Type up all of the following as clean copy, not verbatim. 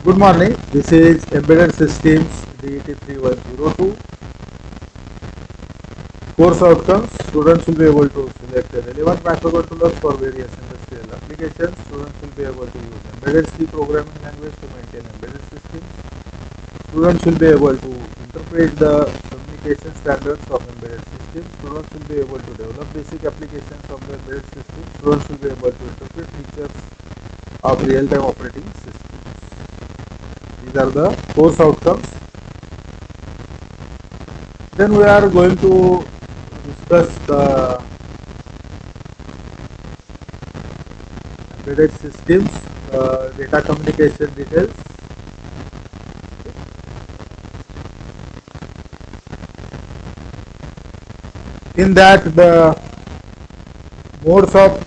Good morning. This is Embedded Systems DET 3102. Course outcomes. Students will be able to select relevant microcontrollers for various industrial applications. Students will be able to use embedded C programming language to maintain embedded systems. Students will be able to interpret the communication standards of embedded systems. Students will be able to develop basic applications of the embedded system. Students will be able to interpret features of real-time operating systems. These are the course outcomes. Then we are going to discuss the embedded systems, data communication details. In that, the modes of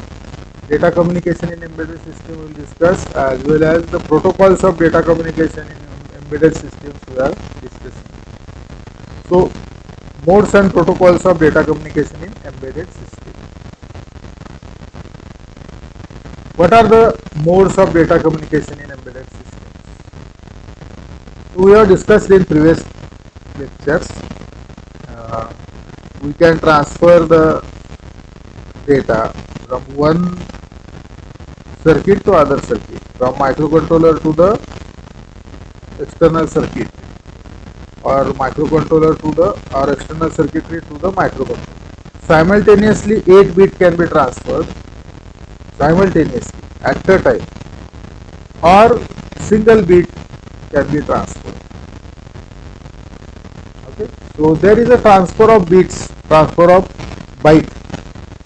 data communication in embedded system will discuss, as well as the protocols of data communication in embedded systems we are discussing. So, modes and protocols of data communication in embedded system. What are the modes of data communication in embedded systems? So we have discussed in previous lectures. We can transfer the data from one circuit to other circuit, from microcontroller to the external circuit, or microcontroller to the or external circuitry to the microcontroller. Simultaneously 8 bit can be transferred simultaneously at a time, or single bit can be transferred. Okay, so there is a transfer of bits, transfer of byte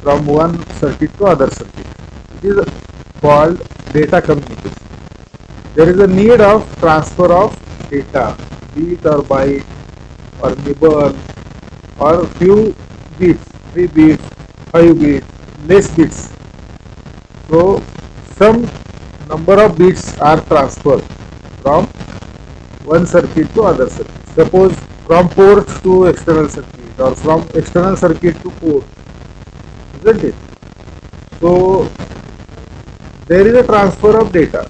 from one circuit to other circuit. It is called data communication. There is a need of transfer of data, bit or byte or nibble or few bits, 3 bits, 5 bits, less bits. So some number of bits are transferred from one circuit to other circuit. Suppose from port to external circuit, or from external circuit to port, isn't it? So there is a transfer of data.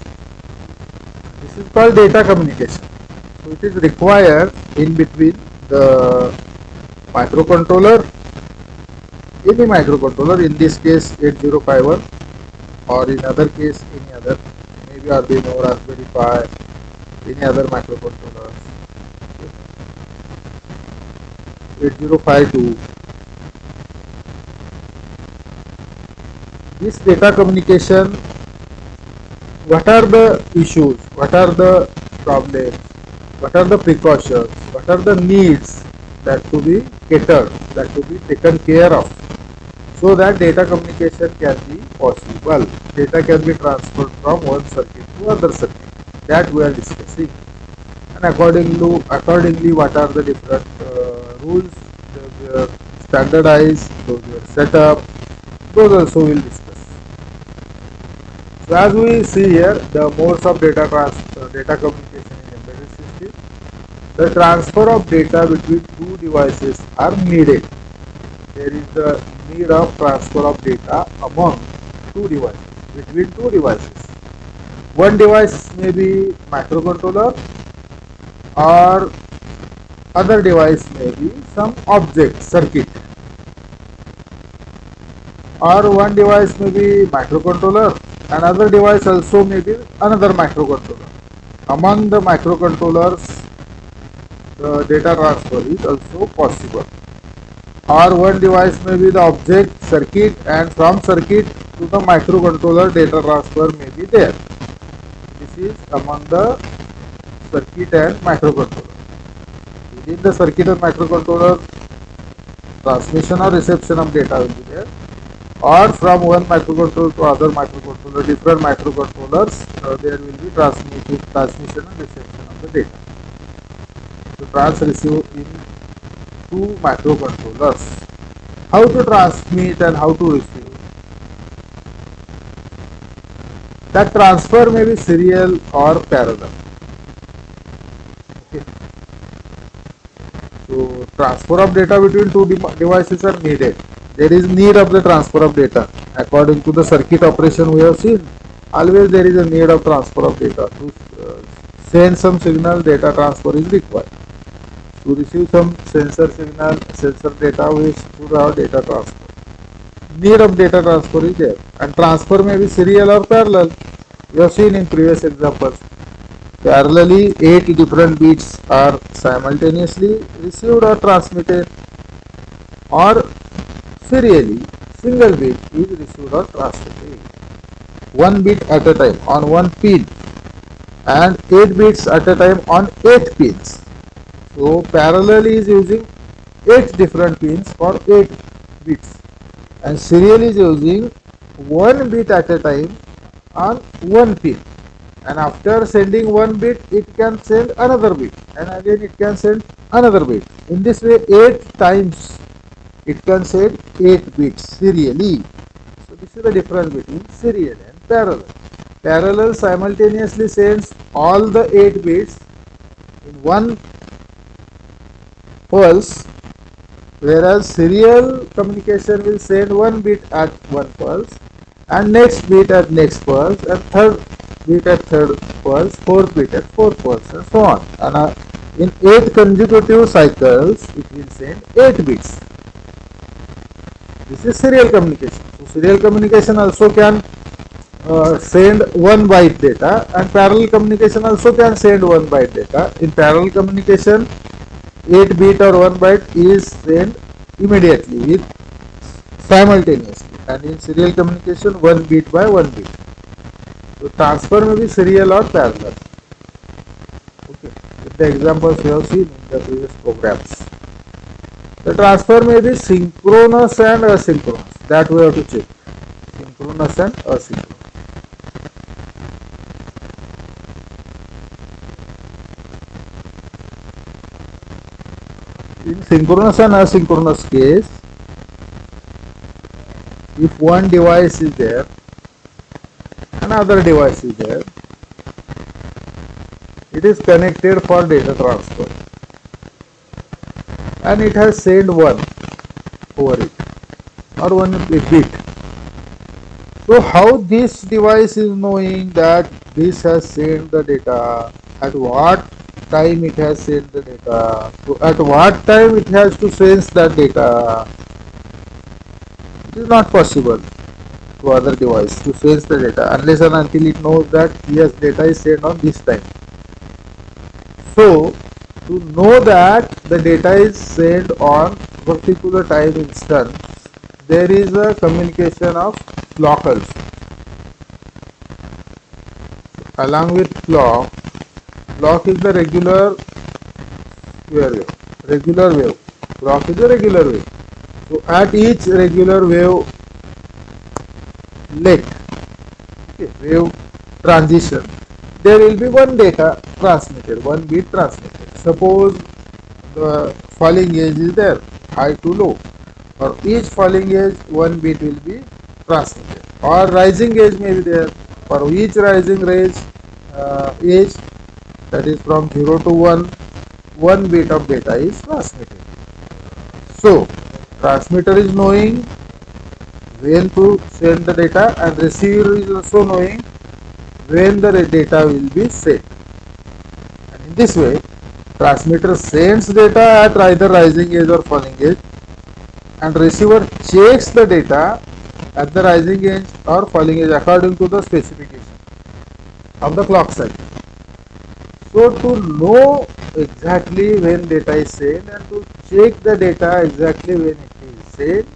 This is called data communication. So it is required in between the microcontroller, any microcontroller, in this case 8051, or in other case any other, maybe Arduino, Raspberry Pi, any other microcontroller, 8052. This data communication, what are the issues, what are the problems, what are the precautions, what are the needs that to be catered, that to be taken care of, so that data communication can be possible. Data can be transferred from one circuit to other circuit. That we are discussing. And accordingly what are the different rules, they are standardized, those were set up, those also we will discuss. So as we see here, the modes of data communication in embedded system, the transfer of data between two devices are needed. There is the need of transfer of data among two devices, between two devices. One device may be microcontroller, or other device may be some object, circuit, or one device may be microcontroller, another device also may be another microcontroller. Among the microcontrollers, the data transfer is also possible. Or one device may be the object, circuit, and from circuit to the microcontroller data transfer may be there. This is among the circuit and microcontroller. Within the circuit and microcontroller, transmission or reception of data will be there, or from one microcontroller to other microcontroller, different microcontrollers, there will be transmission and reception of the data. So trans-receive in two microcontrollers. How to transmit and how to receive? That transfer may be serial or parallel. Okay. So transfer of data between two devices are needed. There is need of the transfer of data. According to the circuit operation we have seen, always there is a need of transfer of data to send some signal, data transfer is required. To receive some sensor signal, sensor data, we should have data transfer. Need of data transfer is there, and transfer may be serial or parallel. We have seen in previous examples. Parallelly, 8 different bits are simultaneously received or transmitted, or serially, single bit is received or transmitted. 1 bit at a time on 1 pin, and 8 bits at a time on 8 pins. So parallel is using 8 different pins for 8 bits, and serial is using 1 bit at a time on 1 pin, and after sending 1 bit it can send another bit, and again it can send another bit. In this way 8 times it can send 8 bits serially. So this is the difference between serial and parallel. Parallel simultaneously sends all the 8 bits in one pulse, whereas serial communication will send 1 bit at one pulse, and next bit at next pulse, and third bit at third pulse, fourth bit at fourth pulse, and so on. And in 8 consecutive cycles it will send 8 bits. This is serial communication. So serial communication also can send 1 byte data, and parallel communication also can send 1 byte data. In parallel communication, 8 bit or 1 byte is sent immediately with simultaneously, and in serial communication 1 bit by 1 bit. So transfer may be serial or parallel. Okay, with the examples we have seen in the previous programs. The transfer may be synchronous and asynchronous. That we have to check. Synchronous and asynchronous. In synchronous and asynchronous case, if one device is there, another device is there, it is connected for data transfer, and it has sent 1 over it, or 1 bit. So how this device is knowing that this has sent the data, at what time it has sent the data, so at what time it has to sense that data? It is not possible to other device to sense the data unless and until it knows that yes, data is sent on this time. So to know that the data is sent on particular time instance, there is a communication of clock also. Along with clock is the regular wave. Clock is a regular wave. So at each regular wave leg, wave transition, there will be 1 data transmitted, 1 bit transmitted. Suppose the falling edge is there, high to low. For each falling edge, 1 bit will be transmitted. Or rising edge may be there. For each rising edge, that is from 0 to 1, 1 bit of data is transmitted. So transmitter is knowing when to send the data, and receiver is also knowing when the data will be sent. And in this way, transmitter sends data at either rising edge or falling edge, and receiver checks the data at the rising edge or falling edge according to the specification of the clock cycle. So to know exactly when data is sent and to check the data exactly when it is sent,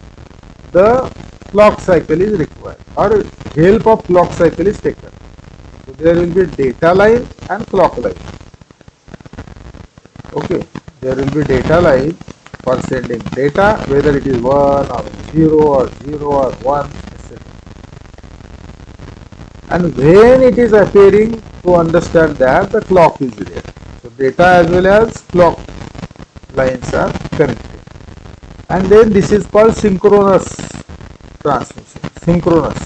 the clock cycle is required, or help of clock cycle is taken. So there will be data line and clock line. Okay, there will be data line for sending data, whether it is 1 or 0 or 1, etc. And when it is appearing, to understand that the clock is there. So data as well as clock lines are connected. And then this is called synchronous transmission. Synchronous.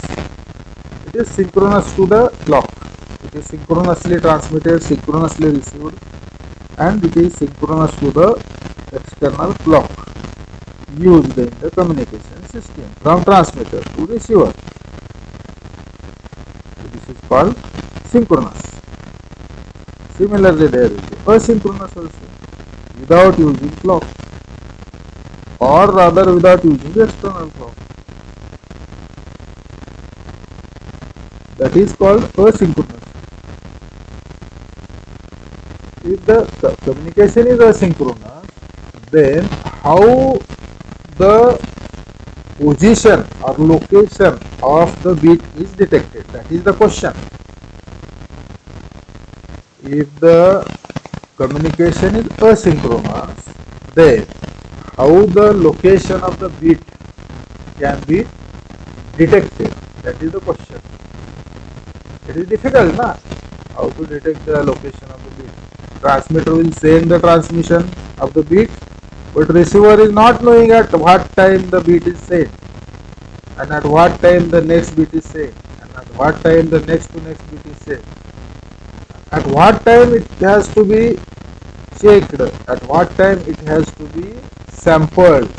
It is synchronous to the clock. It is synchronously transmitted, synchronously received, and it is synchronous to the external clock used in the communication system from transmitter to receiver. So this is called synchronous. Similarly, there is asynchronous also without using clock, or rather without using external clock. That is called asynchronous. If the communication is asynchronous, then how the position or location of the bit is detected? That is the question. If the communication is asynchronous, then how the location of the bit can be detected? That is the question. It is difficult, na? How to detect the location of the bit? Transmitter will send the transmission of the bit, but receiver is not knowing at what time the bit is sent, and at what time the next bit is sent, and at what time the next to next bit is sent. At what time it has to be checked, at what time it has to be sampled,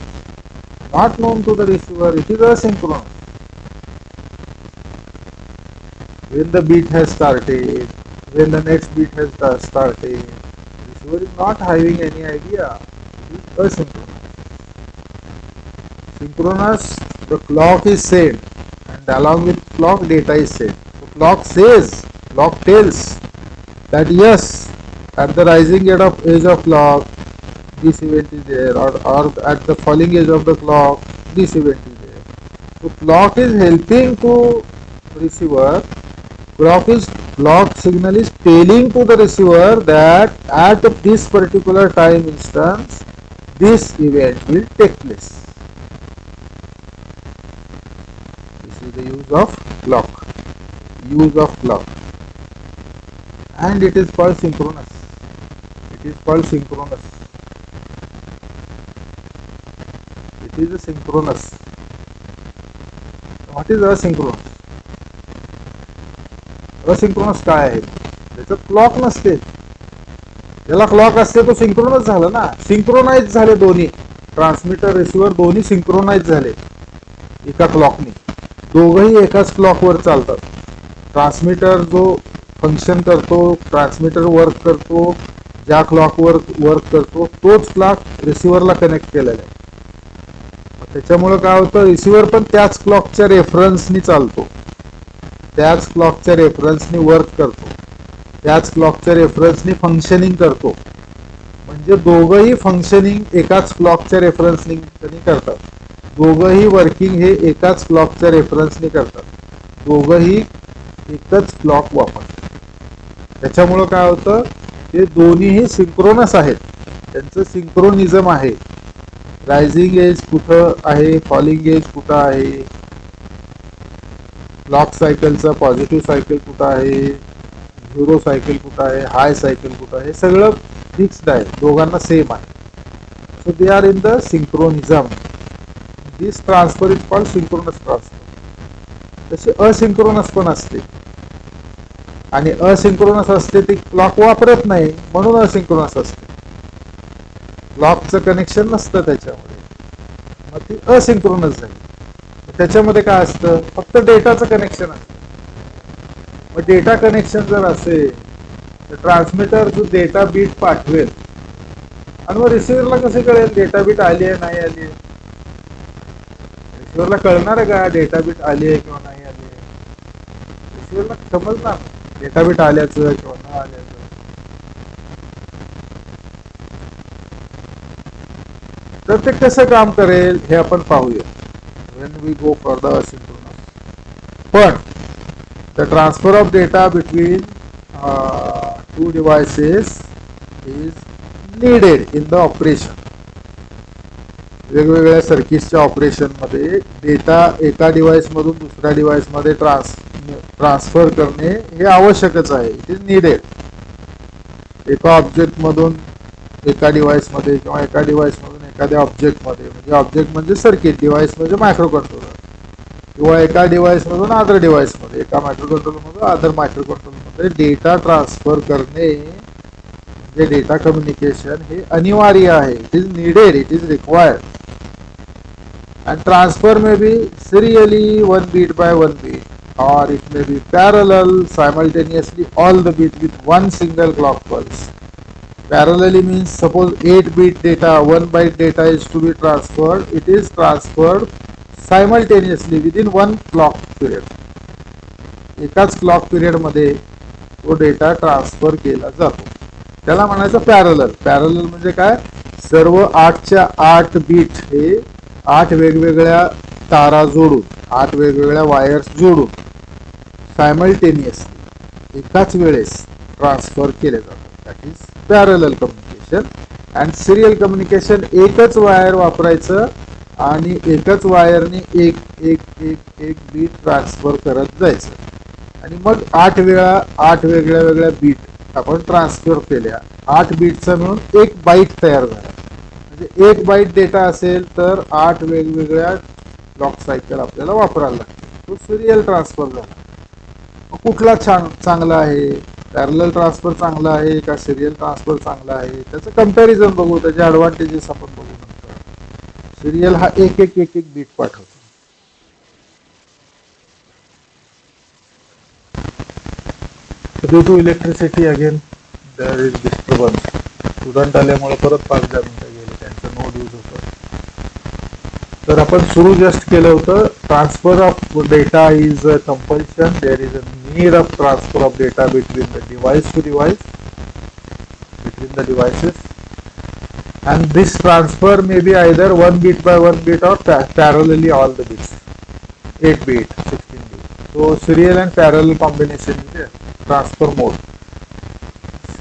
not known to the receiver. It is asynchronous. When the beat has started, when the next beat has started, receiver is not having any idea. It is asynchronous. Synchronous, the clock is set, and along with clock data is set. So clock says, clock tells that yes, at the rising edge of clock, this event is there, or at the falling edge of the clock, this event is there. So clock is helping to receiver. Clock signal is telling to the receiver that at this particular time instance, this event will take place. This is the use of clock. Use of clock. And it is called synchronous. It is called synchronous. It is a synchronous. What is asynchronous? Asynchronous काय आहे? त्याच्यात clock नसते. ज्याला clock असते तो synchronous झाला ना. Synchronise झाले दोन्ही, ट्रान्समीटर रिसिव्हर दोन्ही सिंक्रोनाइज झाले एका क्लॉकने. दोघंही एकाच क्लॉकवर चालतात. ट्रान्समीटर जो फंक्शन करतो, ट्रान्समीटर वर्क करतो, ज्या क्लॉकवर वर्क करतो तोच क्लॉक रिसिव्हरला कनेक्ट केलेला आहे. त्याच्यामुळे काय होतं, रिसिव्हर पण त्याच क्लॉकच्या रेफरन्सनी चालतो, त्याच क्लॉकच्या रेफरन्सनी वर्क करतो, त्याच क्लॉकच्या रेफरन्सनी फंक्शनिंग करतो. म्हणजे दोघंही फंक्शनिंग एकाच क्लॉकच्या रेफरन्सनी करतात. दोघंही वर्किंग हे एकाच क्लॉकच्या रेफरन्सनी करतात. दोघंही एकच क्लॉक वापरतात. त्याच्यामुळं काय होतं, ते दोन्हीही सिंक्रोनस आहेत. त्यांचं सिंक्रोनिझम आहे. रायझिंग एज कुठं आहे, फॉलिंग एज कुठं आहे, क्लॉक सायकलचा पॉझिटिव्ह सायकल कुठं आहे, झिरो सायकल कुठं आहे, हाय सायकल कुठं आहे, सगळं फिक्स्ड आहे, दोघांना सेम आहे. So they are in the synchronism. This transfer is called synchronous transfer. तसे असिंक्रोनस पण असते, आणि असिंक्रोनस असते ती क्लॉक वापरत नाही म्हणून असिंक्रोनस असते. क्लॉकचं कनेक्शन नसतं त्याच्यामध्ये, मग ती असिंक्रोनस झाली. त्याच्यामध्ये काय असतं, फक्त डेटाचं कनेक्शन असतं. मग डेटा कनेक्शन जर असेल तर ट्रान्समीटर जो डेटा बीट पाठवेल, आणि मग रिसिव्हरला कसं कळेल डेटा बीट आली आहे नाही आली आहे? रिसिव्हरला कळणार आहे का डेटा बीट आली आहे किंवा नाही आली आहे? रिसिव्हरला समजणार डेटा बीट आल्याचं किंवा न आल्याचं. तर ते कसं काम करेल हे आपण पाहूया when we go for the asynchronous. But the transfer of data between two devices is needed in the operation. वेगवेगळ्या सर्किट्सच्या ऑपरेशन मध्ये डेटा एका डिव्हाइस मधून दुसऱ्या डिव्हाइस मध्ये ट्रान्सफर करणे हे आवश्यकच आहे. It is needed. एका ऑब्जेक्ट मधून एका डिव्हाइस मध्ये किंवा एका डिव्हाइस मधून एखाद्या ऑब्जेक्ट मध्ये, म्हणजे ऑब्जेक्ट म्हणजे सर्किट, डिव्हाइस म्हणजे मायक्रो कंट्रोलर, किंवा एका डिव्हाइस मधून अदर डिव्हाइस मध्ये, एका मायक्रो कंट्रोलर मधून अदर मायक्रो कंट्रोलर मध्ये डेटा ट्रान्सफर करणे म्हणजे डेटा कम्युनिकेशन हे अनिवार्य आहे. It is needed, it is required. And transfer may be serially one bit by one bit, or it may be parallel, simultaneously all the bits with one single clock pulse. Parallelly means suppose 8 bit data, 1 byte data is to be transferred, it is transferred simultaneously within one clock period. एकाच clock period मध्ये तो data transfer केला जातो, त्याला म्हणायचं parallel. Parallel म्हणजे काय, सर्व 8च्या 8 beat हे 8 वेगवेगळ्या तारा जोडून, 8 वेगवेगळ्या वायर्स जोडून सायमल्टेनियसली एकाच वेळेस ट्रान्सफर केले जातात. That is parallel communication. And serial communication एकच वायर वापरायचं आणि एकच वायरने एक एक एक एक बीट ट्रान्सफर करत जायचं आणि मग 8 वेळा 8 वेगळ्या वेगळ्या बीट आपण ट्रान्सफर केल्या. 8 बीटचा मिळून एक बाईट तयार झाला. म्हणजे एक बाईट डेटा असेल तर 8 वेगवेगळ्या क्लॉक सायकल आपल्याला वापरायला लागते. तो सिरियल ट्रान्सफर झाला. कुठला चांगला आहे, पॅरलल ट्रान्सफर चांगला आहे का सिरियल ट्रान्सफर चांगला आहे, त्याचं कंपॅरिझन बघू, त्याचे ॲडव्हान्टेजेस आपण बघू नंतर. सिरियल हा एक एक एक एक बीट पाठवतो. Due to electricity again there is disturbance. Student आल्यामुळे परत 5-10 मिनिटं गेले, त्यांचं नो यूज होतं. तर आपण सुरू जस्ट केलं होतं, transfer of data is a compulsion. There is a need of transfer of data between the device to device, between the devices. And this transfer may be either 1 bit by 1 bit or parallelly all the bits, 8 bit, 16 bit. So serial and parallel combination is there, transfer mode.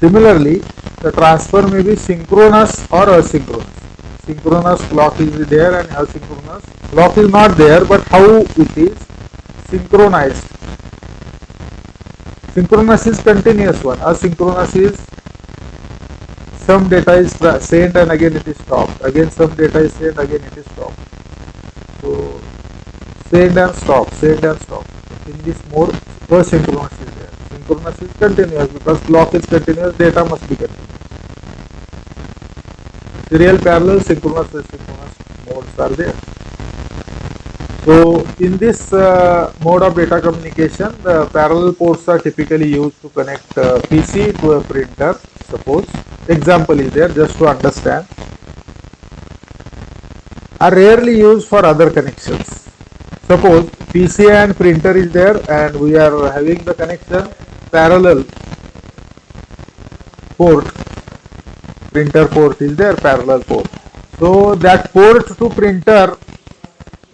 Similarly, the transfer may be synchronous or asynchronous. Synchronous clock is there and asynchronous clock is not there, but how it is synchronized. Synchronous is continuous one, asynchronous is some data is sent and again it is stopped, again some data is sent, again it is stopped. So send and stop, send and stop. In this mode asynchronous is there. Synchronous is continuous because clock is continuous, data must be continuous. Serial, parallel, synchronous, asynchronous modes are there. So in this mode of data communication, the parallel ports are typically used to connect PC to a printer. Suppose example is there just to understand, are rarely used for other connections. Suppose PC and printer is there and we are having the connection parallel port, printer port is there, parallel port. So that port to printer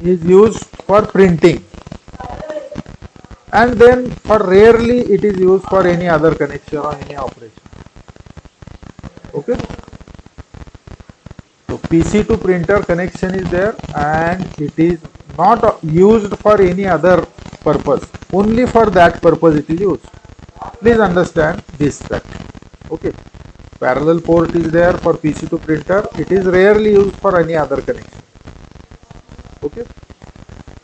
is used for printing, and then for rarely it is used for any other connection or any operation. Okay, so PC to printer connection is there and it is not used for any other purpose, only for that purpose it is used. Please understand this fact. Okay, parallel port is there for PC to printer, it is rarely used for any other connection. Okay,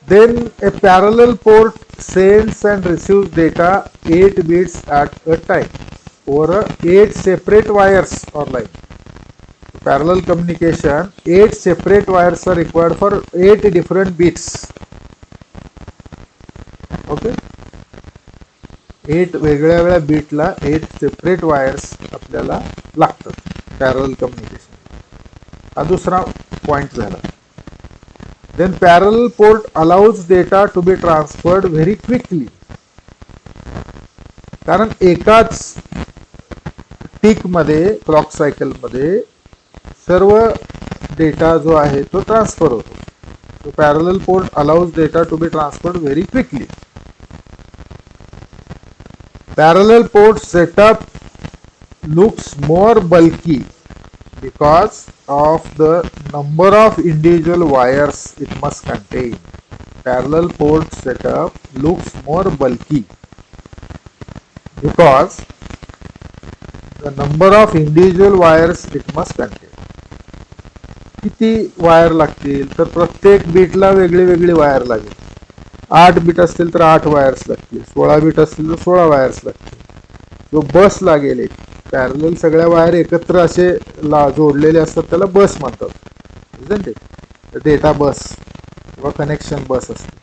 then a parallel port sends and receives data 8 bits at a time over 8 separate wires or line. Parallel communication, 8 separate wires are required for 8 different bits. Okay, 8 वेगळ्या वेगळ्या बीटला 8 separate wires आपल्याला लागतात parallel communication. हा दुसरा point झाला. Then parallel port allows data to be transferred very quickly. कारण एकाच टिक मध्ये, क्लॉक सायकल मध्ये सर्व डेटा जो आहे तो ट्रान्सफर होतो. So parallel port allows data to be transferred very quickly. Parallel port setup looks more bulky because of the number of individual wires it must contain. Parallel port setup looks more bulky because the number of individual wires it must contain. किती wire लागतील तर प्रत्येक बीटला वेगळी वेगळी wire लागेल. 8 beat असतील तर 8 wires लागतील, 16 बीट असतील तर 16 वायर्स लागतील. जो बस लागेल एक पॅरलल सगळ्या वायर एकत्र असे जोडलेले असतात त्याला बस म्हणतात, डेटा बस किंवा कनेक्शन बस असते.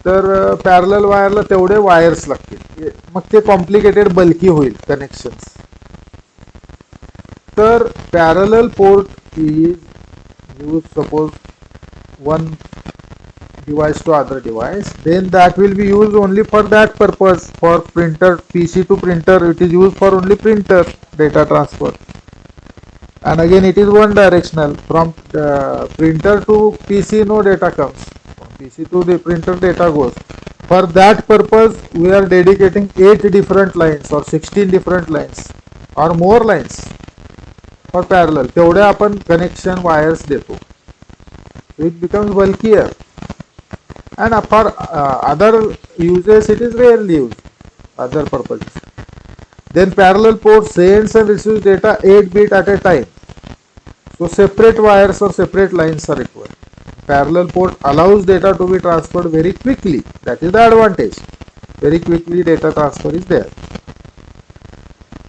तर पॅरलल वायरला तेवढे वायर्स लागतील, मग ते कॉम्प्लिकेटेड बल्की होईल कनेक्शन्स. तर parallel port is use suppose one device to other device, then that will be used only for that purpose. For printer, PC to printer, it is used for only printer data transfer, and again it is one directional. From printer to PC no data comes, from PC to the printer data goes. For that purpose we are dedicating 8 different lines or 16 different lines or more lines for parallel. तेवढे आपण connection wires देतो. It becomes bulkier, and for other uses it is rarely used, other purposes. Then parallel port sends and receives data 8 bit at a time, so separate wires or separate lines are required. Parallel port allows data to be transferred very quickly, that is the advantage. Very quickly data transfer is there.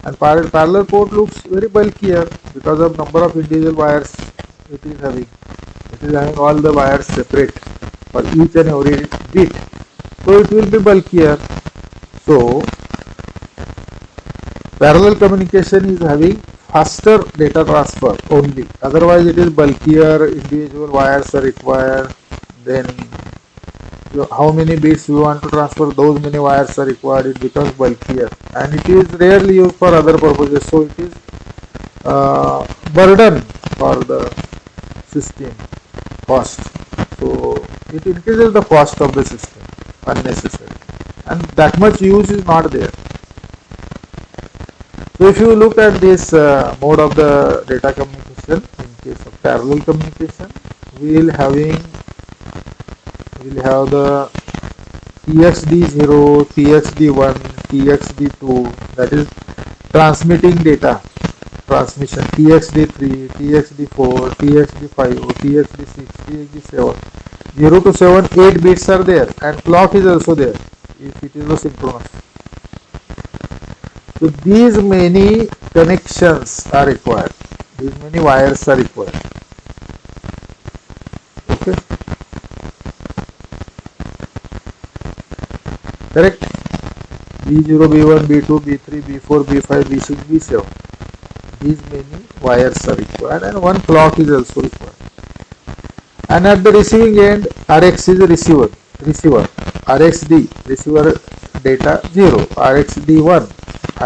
And parallel port looks very bulkier because of number of individual wires it is having. It is having all the wires separate for each and every bit, so it will be bulkier. So parallel communication is having faster data transfer only, otherwise it is bulkier, individual wires are required, then how many bits you want to transfer, those many wires are required, it becomes bulkier, and it is rarely used for other purposes, so it is burden for the system cost. So it increases the cost of the system unnecessary, and that much use is not there. So if you look at this mode of the data communication, in case of parallel communication, we will have the TXD0, TXD1, TXD2, that is transmitting data transmission, TXD3, TXD4, TXD5, TXD6, TXD7, 0 to 7, 8 bits are there, and clock is also there if it is a synchronous. So these many connections are required, these many wires are required. Okay, correct? B0, B1, B2, B3, B4, B5, B6, B7. These many wires are required, and one clock is also required. And at the receiving end, RX is a receiver, RXD, receiver data 0, RXD1,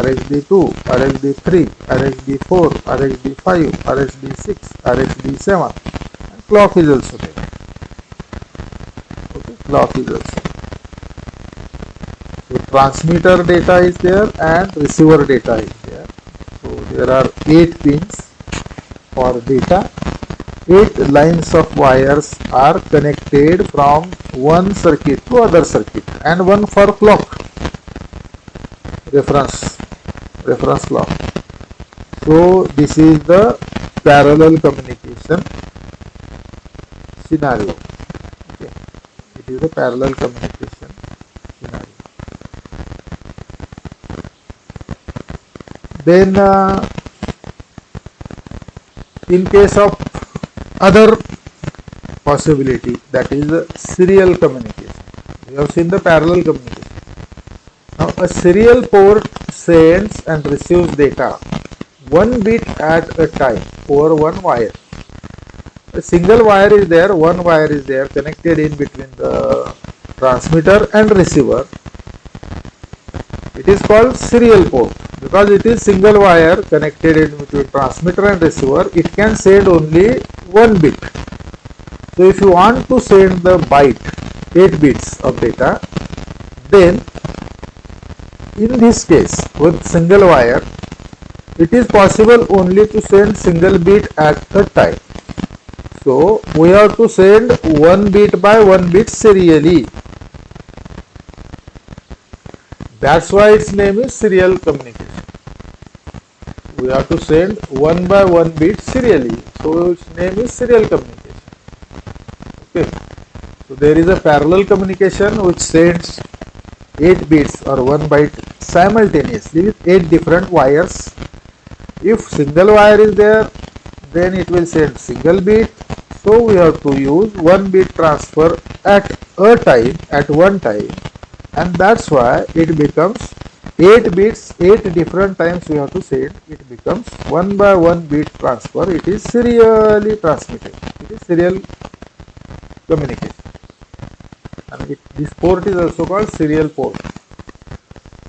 RXD2, RXD3, RXD4, RXD5, RXD6, RXD7, and clock is also there. Okay, clock is also there. So transmitter data is there and receiver data is there. So there are 8 pins for data. 8 lines of wires are connected from one circuit to other circuit, and one for clock, reference clock. So this is the parallel communication scenario. Okay, it is a parallel communication scenario. Then in case of other possibility, that is the serial communication. We have seen the parallel communication. Now a serial port sends and receives data 1 bit at a time over one wire. A single wire is there, one wire is there connected in between the transmitter and receiver. It is called serial port because it is single wire connected in between transmitter and receiver. It can send only 1 bit. So if you want to send the byte, 8 bits of data, then in this case with single wire, it is possible only to send single bit at a time. So we have to send 1 bit by 1 bit serially. That's why its name is serial communication. We have to send 1 by 1 bit serially. So its name is serial communication. Okay. So there is a parallel communication which sends 8 bits or 1 byte simultaneously with 8 different wires. If single wire is there, then it will send single bit. So we have to use 1 bit transfer at one time, and that's why it becomes 8 bits, 8 different times we have to send. It becomes 1 by 1 bit transfer. It is serially transmitted. It is serial communication. And this port is also called serial port.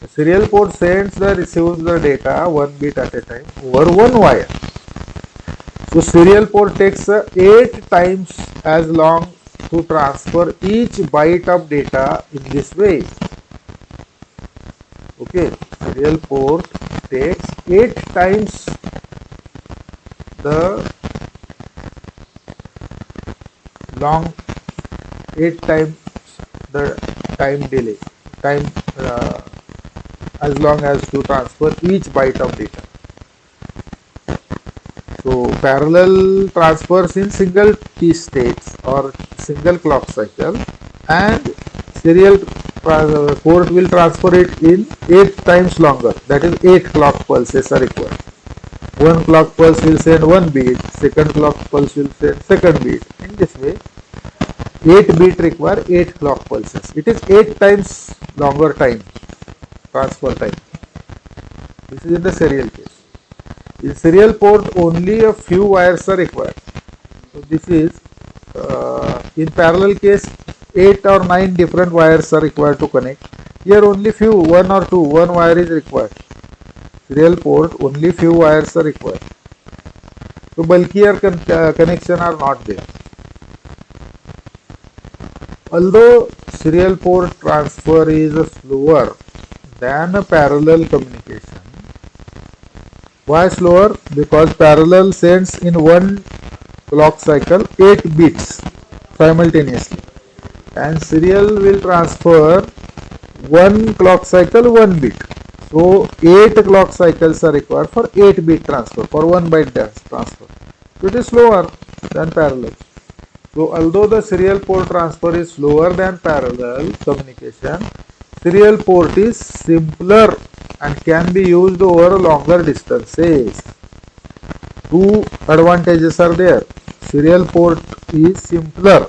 The serial port sends the receives the data 1 bit at a time over one wire. So serial port takes 8 times as long to transfer each byte of data in this way. Okay, serial port takes 8 times the 8 times the time delay, time as long as to transfer each byte of data. So parallel transfers in single T states or single clock cycle, and serial port will transfer it in 8 times longer, that is 8 clock pulses are required. One clock pulse will send 1 bit, second clock pulse will send second bit. In this way, 8 bit require 8 clock pulses. It is 8 times longer time, transfer time. This is in the serial case. In serial port, only a few wires are required. So this is in parallel case, 8 or 9 different wires are required to connect. Here only few, 1 or 2, one wire is required. Serial port, only few wires are required. So bulkier connection are not there. Although serial port transfer is slower than a parallel communication. Why slower? Because parallel sends in one clock cycle 8 bits simultaneously, and serial will transfer one clock cycle 1 bit. So 8 clock cycles are required for 8 bit transfer, for 1 byte transfer. So it is slower than parallel. So although the serial port transfer is slower than parallel communication, serial port is simpler and can be used over longer distances. Two advantages are there. Serial port is simpler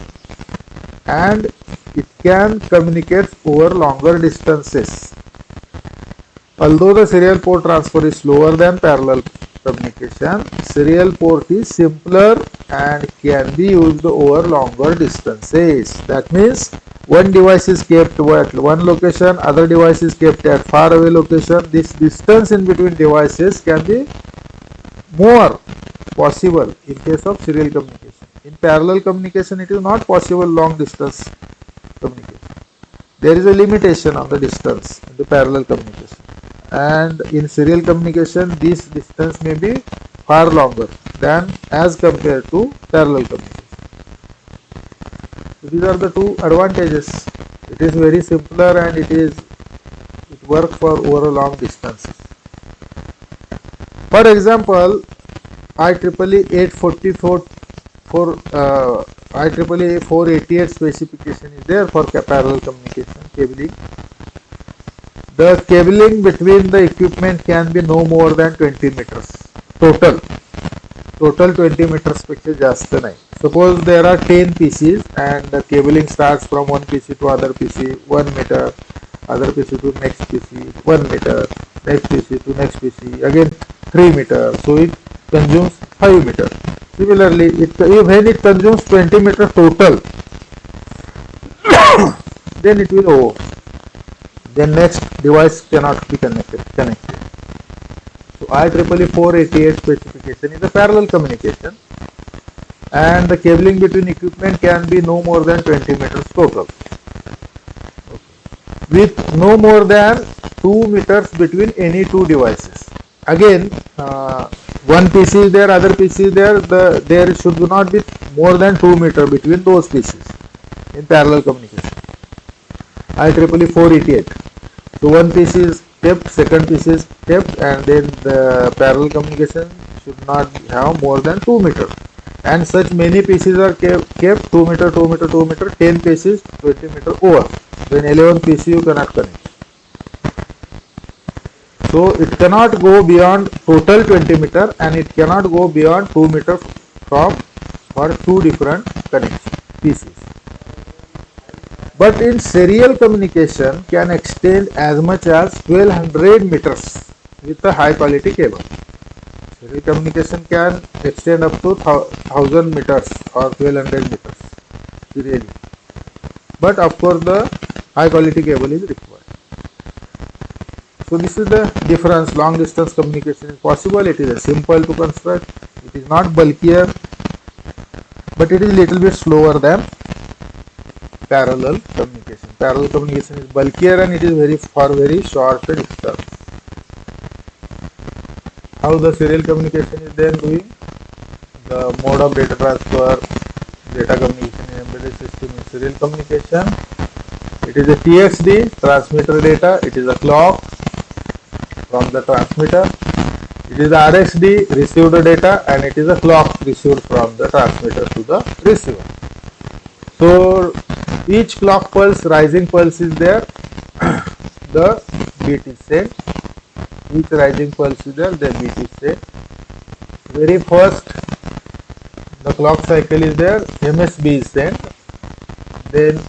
and it can communicate over longer distances. Although the serial port transfer is slower than parallel communication, serial port is simpler and can be used over longer distances. That means one device is kept at one location, other device is kept at far away location. This distance in between devices can be more possible in case of serial communication. In parallel communication, it is not possible long distance communication. There is a limitation on the distance in the parallel communication, and in serial communication this distance may be far longer than as compared to parallel communication. So these are the two advantages. It is very simpler and it works for over long distances. For example, IEEE 844 IEEE 488 specification is there for parallel communication cabling. The cabling between the equipment can be no more than 20 meters total 20 meters पेक्षा जास्त नाही. Suppose there are 10 PCs and the cabling starts from one PC to other PC 1 meter, other PC to next PC 1 meter, next PC to next PC again 3 meter, so it consumes 5 meter. Similarly, when it consumes 20 meter total, then it will over. Then next device cannot be connected. So IEEE 488 specification is a parallel communication, and the cabling between equipment can be no more than 20 meters total, with no more than 2 meters between any two devices. Again, one PC is there, other PC is there, there should not be more than 2 meters between those PCs in parallel communication. IEEE 488. So one PC is kept, second PC is kept, and then the parallel communication should not have more than 2 meters. And such many PCs are kept 2 meter, 2 meter, 2 meter, 10 PCs, 20 meter over. Then 11 PC you cannot connect. So it cannot go beyond total 20 meter, and it cannot go beyond 2 meter from for two different connections pieces. But in serial communication can extend as much as 1200 meters with a high quality cable. Serial communication can extend up to 1000 meters or 1200 meters serially. But of course the high quality cable is required. So this is the difference. Long distance communication is possible. It is simple to construct. It is not bulkier, but it is little bit slower than parallel communication. Parallel communication is bulkier and it is very short distance. How the serial communication is then doing? The mode of data transfer, data communication in embedded system in serial communication. It is a TXD, transmitter data. It is a clock from the transmitter. It is RXD, received data, and it is a clock received from the transmitter to the receiver. So each clock pulse, rising pulse is there, the beat is sent. Each rising pulse is there, the beat is sent. Very first, the clock cycle is there, MSB is sent, then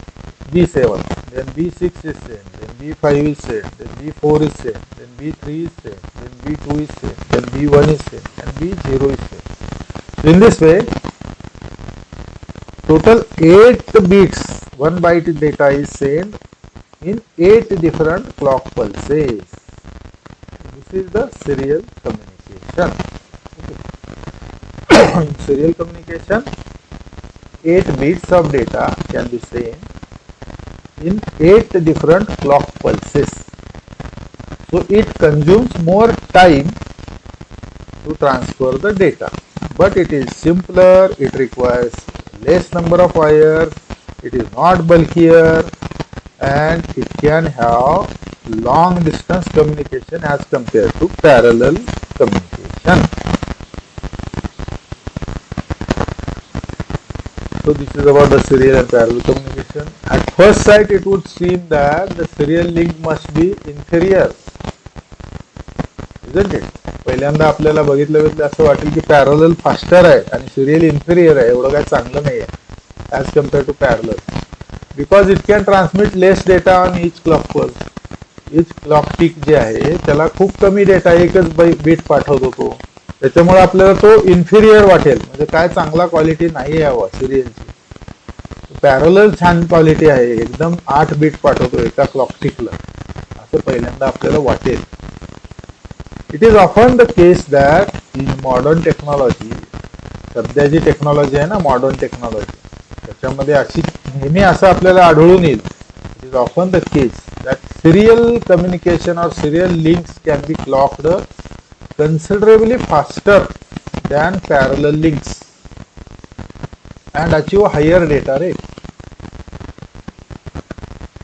B7, then B6 is sent, then B5 is sent, then B4 is sent, then B3 is sent, then B2 is sent, then B1 is sent, and B0 is sent. So in this way, total 8 bits, 1 byte data is sent in 8 different clock pulses. This is the serial communication. In serial communication, 8 bits of data can be sent in 8 different clock pulses. So it consumes more time to transfer the data, but it is simpler, it requires less number of wires, it is not bulkier, and it can have long distance communication as compared to parallel communication. So this is about the serial and parallel communication. At first sight it would seem that the serial link must be inferior, isn't it? पहिल्यांदा आपल्याला बघितलं असं वाटेल की parallel faster आहे आणि serial inferior आहे, एवढं काय चांगलं नाही आहे as compare to parallel, because it can transmit less data on each clock pulse. Each clock tick जे आहे त्याला खूप कमी डेटा, एकच बीट पाठवतो तो, त्याच्यामुळे आपल्याला तो इन्फिरियर वाटेल, म्हणजे काय चांगला क्वालिटी नाही यावं सिरियलची. पॅरलल छान क्वालिटी आहे, एकदम 8 बीट पाठवतो एका क्लॉक टिकला, असं पहिल्यांदा आपल्याला वाटेल. It is often the case that in modern technology, सध्या जी टेक्नॉलॉजी आहे ना मॉडर्न टेक्नॉलॉजी, त्याच्यामध्ये अशी नेहमी असं आपल्याला आढळून येईल. It is often the case that serial communication or serial links can be clocked considerably faster than parallel links and achieve a higher data rate.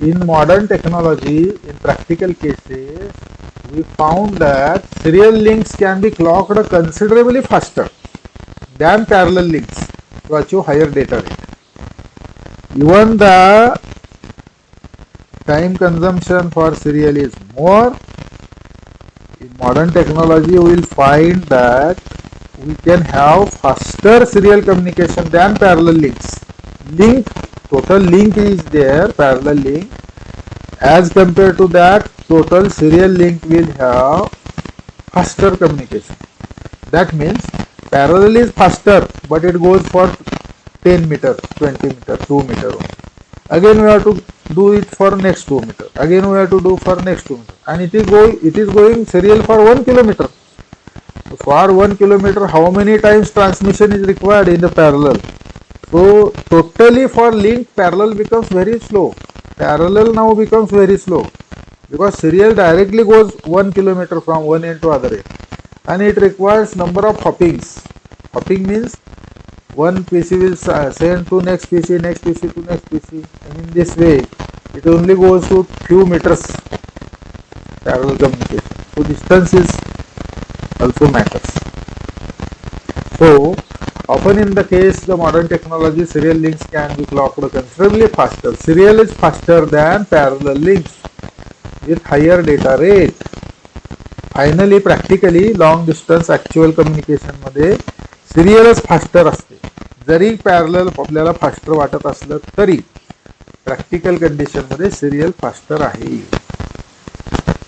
In modern technology, in practical cases, we found that serial links can be clocked considerably faster than parallel links to achieve higher data rate. Even the time consumption for serial is more. In modern technology, we will find that we can have faster serial communication than parallel links. Total link is there, parallel link. As compared to that, total serial link will have faster communication. That means parallel is faster, but it goes for 10 meter, 20 meter, 2 meter. Again we have to do it for next 2 meter. Again we have to do for next 2 meter. And it is going serial for 1 kilometer. So for 1 kilometer, how many times transmission is required in the parallel? So totally for link, parallel becomes very slow. Parallel now becomes very slow because serial directly goes 1 kilometer from one end to other end, and it requires number of hoppings. Hopping means one PC will send to next PC, next PC to next PC, and in this way it only goes to few meters parallel communication. So distance is also matters. So often in the case the modern technology, serial links can be clocked considerably faster. Serial is faster than parallel links with higher data rate. Finally, practically long distance actual communication मध्ये सिरियलच faster असते जरी parallel आपल्याला faster वाटत असलं तरी practical कंडिशनमध्ये serial faster आहे.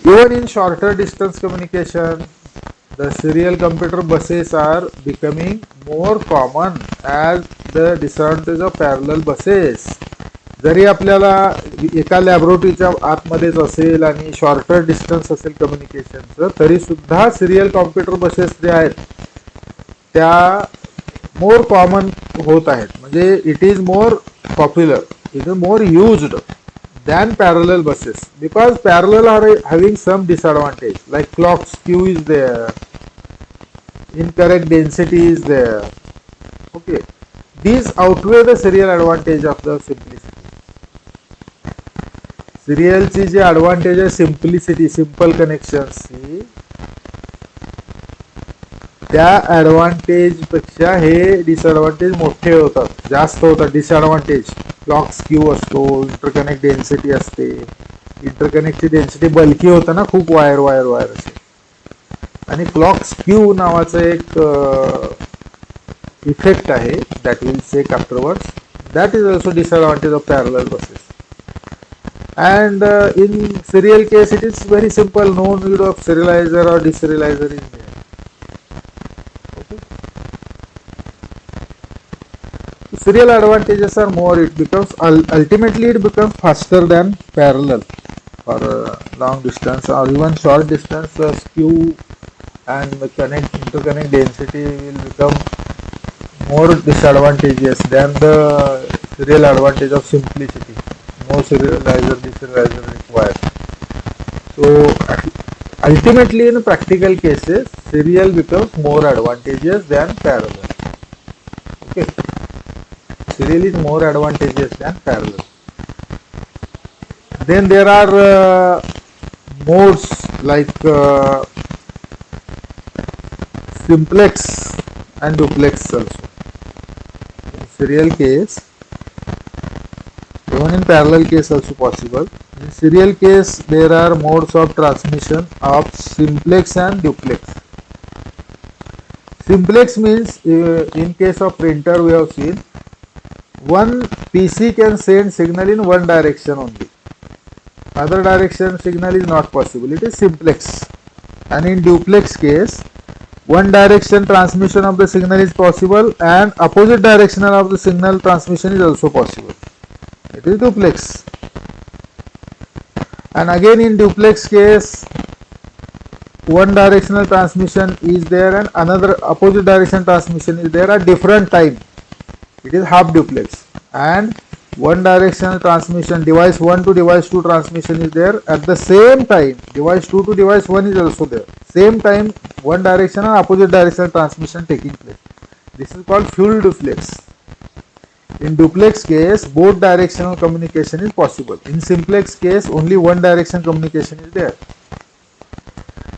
Even in shorter distance communication the serial computer buses are becoming more common as the disadvantage of parallel buses. जरी आपल्याला एका लॅबोरेटरीच्या आतमध्येच असेल आणि शॉर्टर डिस्टन्स असेल कम्युनिकेशनचं, तरी सुद्धा सिरियल कॉम्प्युटर बसेस जे आहेत त्या मोर कॉमन होत आहेत. म्हणजे it is more popular, it is more used than parallel buses because parallel are having some disadvantage like clock skew is there, incorrect density is there. Okay, these outweigh the serial advantage of the simplicity. Serial ची जी advantage आहे simplicity, simple connections ची, त्या advantage पेक्षा हे disadvantage मोठे होतात, जास्त होतात. Disadvantage clock skew असतो, इंटरकनेक्ट डेन्सिटी असते, इंटरकनेक्टची डेन्सिटी बल्की होतं ना, खूप वायर वायर वायर असे. आणि क्लॉक स्क्यू नावाचं एक इफेक्ट आहे, that will check afterwards, that is also disadvantage of parallel buses. And in serial case it is very simple, no need of serializer or deserializer is there. Serial advantages are more, it becomes ultimately it becomes faster than parallel for long distance or even short distance. Skew and interconnect density will become more disadvantageous than the serial advantage of simplicity. No serializer, deserializer required. So ultimately in practical cases serial becomes more advantageous than parallel. Okay, serial is more advantageous than parallel. Then there are modes like simplex and duplex also. In serial case, even in parallel case also possible. In serial case there are modes of transmission of simplex and duplex. Simplex means in case of printer we have seen one PC can send signal in one direction only. Other direction signal is not possible. It is simplex. And in duplex case, one direction transmission of the signal is possible and opposite directional of the signal transmission is also possible. It is duplex. And again in duplex case, one directional transmission is there and another opposite direction transmission is there at different time. It is half duplex. And one directional transmission, device 1 to device 2 transmission is there at the same time. Device 2 to device 1 is also there. Same time one direction and opposite directional transmission taking place. This is called full duplex. In duplex case both directional communication is possible. In simplex case only one direction communication is there.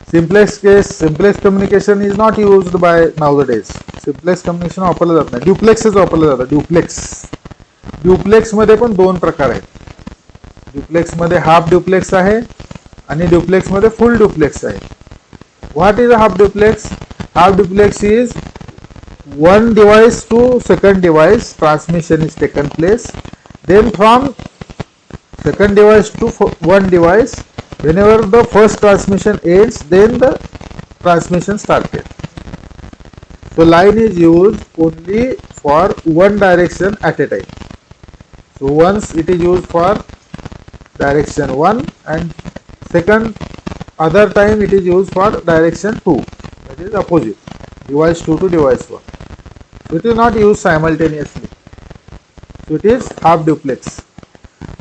Simplex case, simplex communication is not used by nowadays. Simplex communication वापरलं जात नाही, ड्युप्लेक्सच वापरलं जातं. Duplex मध्ये पण दोन प्रकार आहेत. ड्युप्लेक्स मध्ये हाफ ड्युप्लेक्स आहे आणि ड्युप्लेक्स मध्ये फुल ड्युप्लेक्स आहे. What is a half duplex? Half duplex is one device to second device transmission is taken place, then from second device to one device, whenever the first transmission ends then the transmission started. So line is used only for one direction at a time. So once it is used for direction 1 and second other time it is used for direction 2, that is opposite, device 2 to device 1. So it is not used simultaneously. So it is half duplex.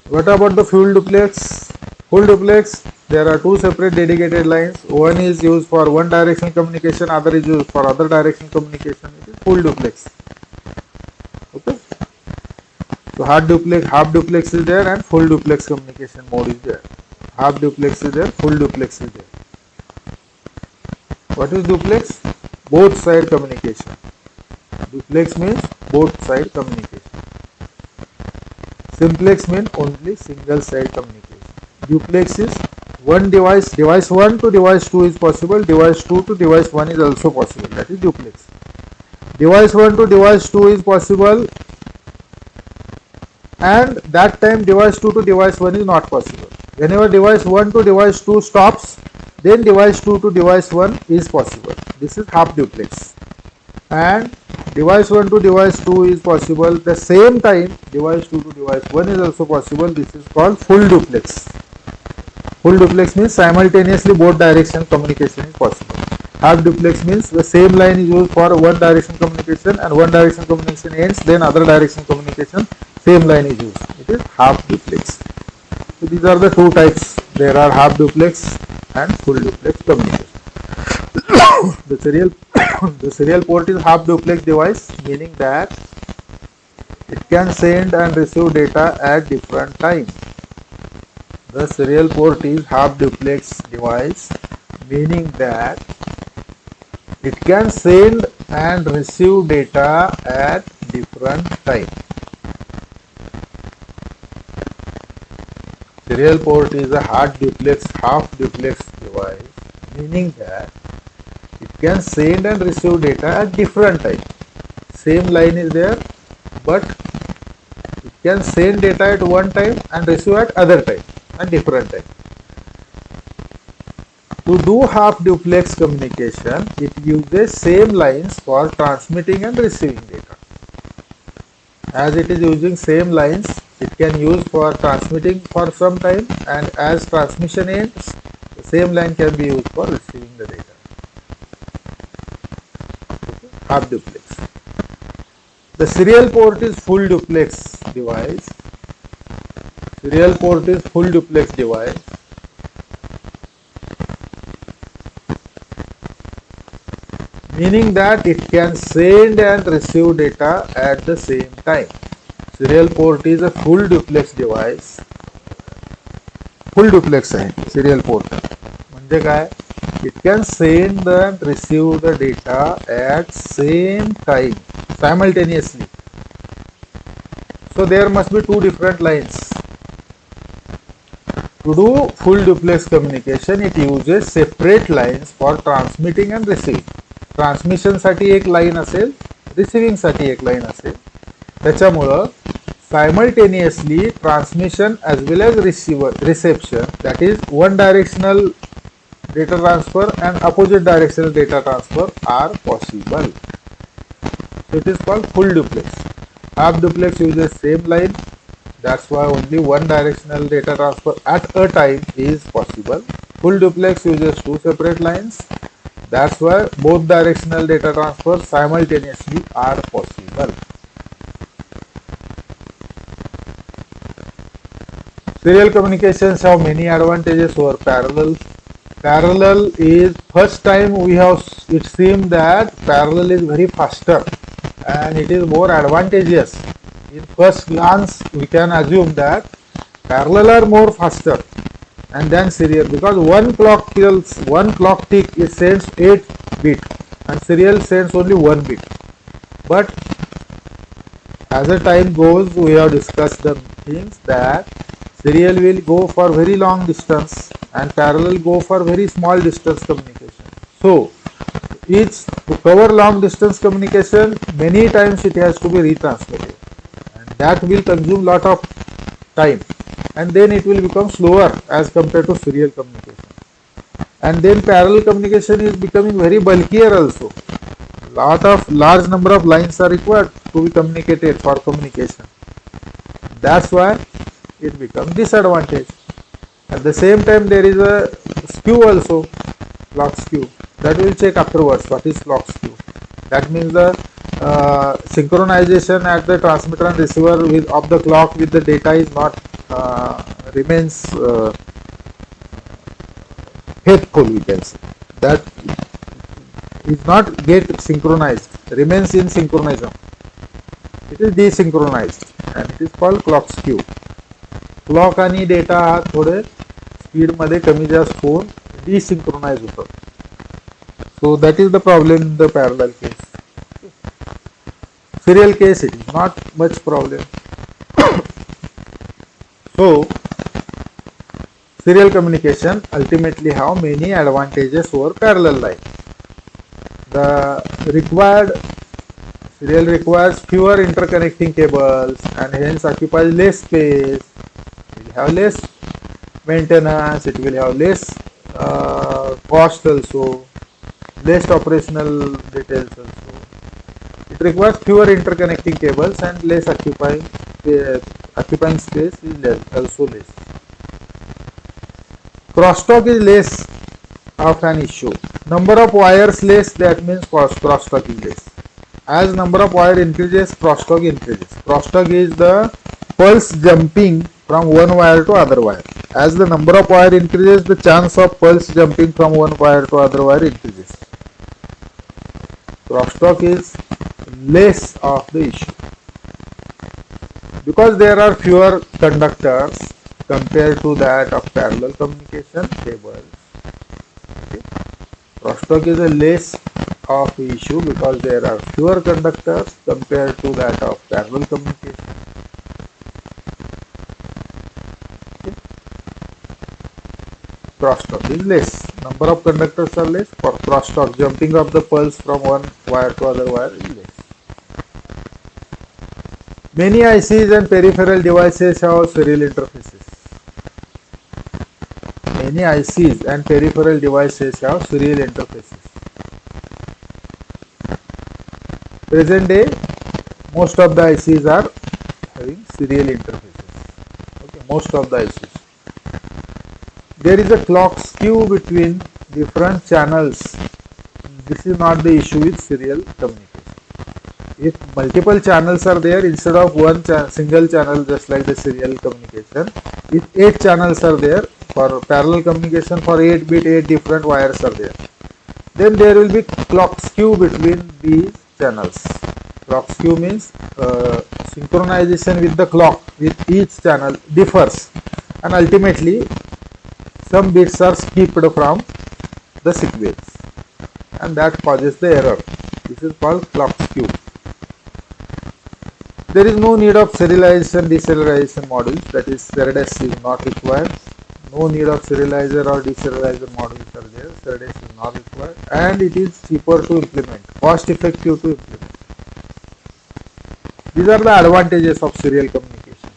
What about the full duplex? Full duplex, there are two separate dedicated lines. One is used for one directional communication, other is used for other directional communication. It is full duplex. Okay. So half duplex is there and full duplex communication mode is there. Half duplex is there, full duplex is there. What is duplex? Both side communication. Duplex means both side communication. Simplex means only single side communication. Duplex is one device, device 1 to device 2 is possible, device 2 to device 1 is also possible. That is duplex. Device 1 to device 2 is possible, and that time device 2 to device 1 is not possible. Whenever device 1 to device 2 stops, then device 2 to device 1 is possible. This is half duplex. And device 1 to device 2 is possible. The same time device 2 to device 1 is also possible. This is called full duplex. Full duplex means simultaneously both direction communication is possible. Half duplex means the same line is used for one direction communication, and one direction communication ends, then other direction communication, same line is used. It is half duplex. So these are the two types. There are half duplex and full duplex communication. The serial port is half duplex device, meaning that it can send and receive data at different times. The serial port is half duplex device, meaning that it can send and receive data at different times. Serial port is a half duplex device, meaning that it can send and receive data at different times. Same line is there, but it can send data at one time and receive at other time and different time. To do half duplex communication, it uses same lines for transmitting and receiving data. As it is using same lines, it can use for transmitting for some time, and as transmission ends, the same line can be used for receiving the data. Half duplex. The serial port is full duplex device. Serial port is full duplex device. Meaning that it can send and receive data at the same time. Serial port is a full duplex device. Full duplex आहे serial port. म्हणजे काय? It can send and receive the data at same time, simultaneously. So there must be two different lines. To do full duplex communication, it uses separate lines for transmitting and receiving. Transmission साठी एक line असेल, receiving साठी एक line असेल. त्याच्यामुळं simultaneously transmission as well as reception, that is one directional data transfer and opposite directional data transfer are possible. So it is called full duplex. Half duplex uses same line. That's why only one directional data transfer at a time is possible. Full duplex uses two separate lines. That's why both directional data transfers simultaneously are possible. Serial communications have many advantages over parallel. Parallel is, first time we have, it seemed that parallel is very faster and it is more advantageous. In first glance we can assume that parallel are more faster and then serial, because one clock tick, it sends 8 bit and serial sends only 1 bit. But as the time goes, we have discussed the things that serial will go for very long distance and parallel go for very small distance communication. So to cover long distance communication, many times it has to be retransmitted, and that will consume lot of time, and then it will become slower as compared to serial communication. And then parallel communication is becoming very bulkier also. Large number of lines are required to be communicated for communication. That's why it becomes disadvantage. At the same time, there is a skew also, clock skew. That we will check afterwards. What is clock skew? That means the synchronization at the transmitter and receiver of the clock with the data is not remains faithful. We can say that is not get synchronized, remains in synchronism. It is desynchronized and it is called clock skew. Clock आणि data हा थोडे speed मध्ये कमी जास्त होऊन डिसिंक्रोनाइज होतात. So that is the problem in the parallel case. serial case it is not much problem. So serial communication ultimately have many advantages over parallel line. The required Serial requires fewer interconnecting cables and hence occupies less space. It will have less maintenance, it will have less cost also, less operational details also. It requires fewer interconnecting cables and less occupying space is also less. Crosstalk is less of an issue. Number of wires less, that means crosstalk is less. As number of wire increases, crosstalk increases. Crosstalk is the pulse jumping from one wire to other wire. As the number of wire increases, the chance of pulse jumping from one wire to other wire increases. Crosstalk is less of the issue because there are fewer conductors compared to that of parallel communication cables. Okay. Crosstalk is a less of issue because there are fewer conductors compared to that of parallel communication. Okay. Crosstalk is less. Number of conductors are less. For crosstalk, jumping of the pulse from one wire to other wire is less. Many ICs and peripheral devices have serial interfaces. Many ICs and peripheral devices have serial interfaces. Present day, most of the ICs are having serial interfaces. Okay, most of the ICs. There is a clock skew between different channels. This is not the issue with serial communication. If multiple channels are there instead of one single channel, just like the serial communication, if 8 channels are there for parallel communication, for 8 bit 8 different wires are there, then there will be clock skew between these channels. Clock skew means synchronization with the clock with each channel differs, and ultimately some bits are skipped from the sequence, and that causes the error. This is called clock skew. There is no need of serialization deserialization modules, that is SerDes is not required. No need of serializer or deserializer modules are there. SerDes is not required, and it is cheaper to implement, cost effective to implement. These are the advantages of serial communication.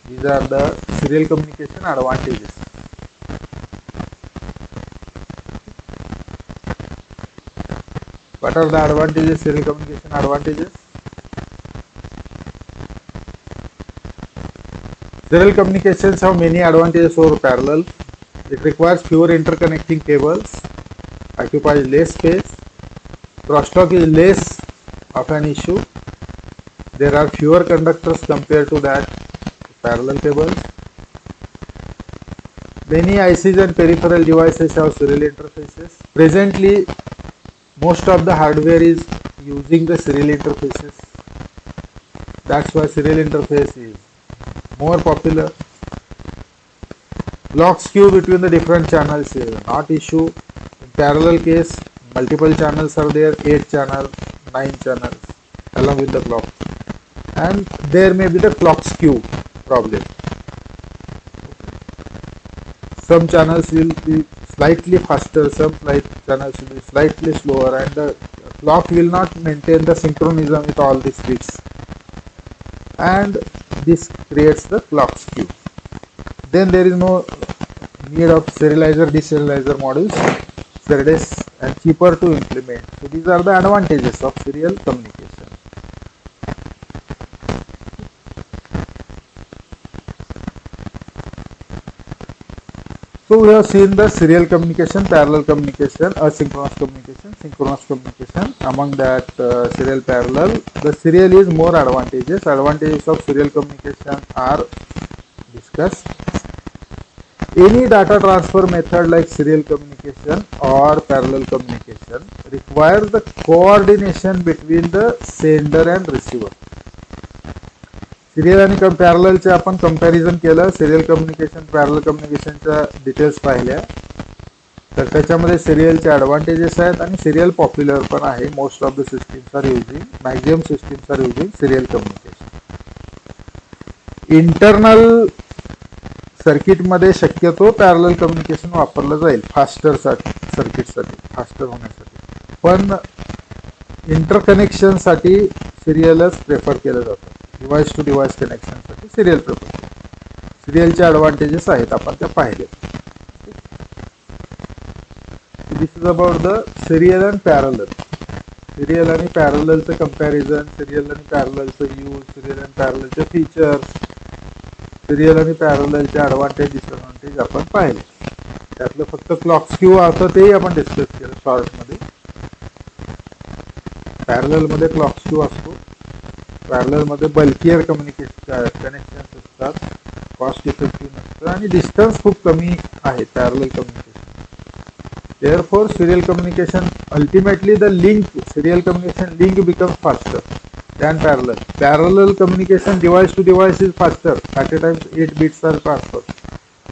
These are the serial communication advantages. What are the advantages, serial communication advantages? Serial communications have many advantages over parallel. It requires fewer interconnecting cables, occupies less space, crosstalk is less of an issue, there are fewer conductors compared to that parallel cables. Many ICs and peripheral devices have serial interfaces. Presently, most of the hardware is using the serial interfaces. That's why serial interface is more popular. Clock skew between the different channels is not issue. In parallel case, multiple channels are there, 8 channels, 9 channels along with the clock. And there may be the clock skew problem. Some channels will be slightly faster, some channels will be slightly slower, and the clock will not maintain the synchronism with all these bits, and this creates the clock skew. Then there is no need of serializer deserializer modules, SerDes, and cheaper to implement. So these are the advantages of serial communication. So we have seen the serial communication, parallel communication, asynchronous communication, synchronous communication. Among that serial parallel, the serial is more advantageous. Advantages of serial communication are discussed. Any data transfer method like serial communication or parallel communication requires the coordination between the sender and receiver. Serial आणि पॅरललचे आपण comparison केलं. Serial communication parallel कम्युनिकेशनच्या details पाहिल्या, तर त्याच्यामध्ये सिरियलचे advantages आहेत आणि serial popular पण आहे. Most of the systems are using, maximum systems are using serial communication. Internal सर्किटमध्ये शक्यतो पॅरलल कम्युनिकेशन वापरलं जाईल फास्टर सर्किटसाठी, फास्टर होण्यासाठी. पण इंटरकनेक्शन साठी सिरियलच प्रेफर केलं जातं. डिव्हाइस टू डिव्हाइस कनेक्शन साठी सिरियल प्रेफर केलं. सिरियलचे ॲडव्हान्टेजेस आहेत, आपण त्या पाहिले. This is about the serial and parallel. Serial आणि पॅरललचं कंपॅरिझन, सिरियल आणि पॅरललचं यूज, सिरियल आणि पॅरललचे फीचर्स, सिरियल आणि पॅरललचे ॲडव्हान्टेज डिसएडव्हान्टेज आपण पाहिले. त्यातलं फक्त क्लॉक स्क्यू होतं तेही आपण डिस्कस केलं शॉर्टमध्ये. पॅरललमध्ये क्लॉक स्क्यू असतो. पॅरललमध्ये बल्कियर कनेक्शन्स असतात, कॉस्ट इफेक्टिव्ह नसतं आणि डिस्टन्स खूप कमी आहे parallel communication. Therefore, serial communication, ultimately the serial communication link becomes faster than parallel. Parallel communication device to device is faster. At a time 8 bits are transferred.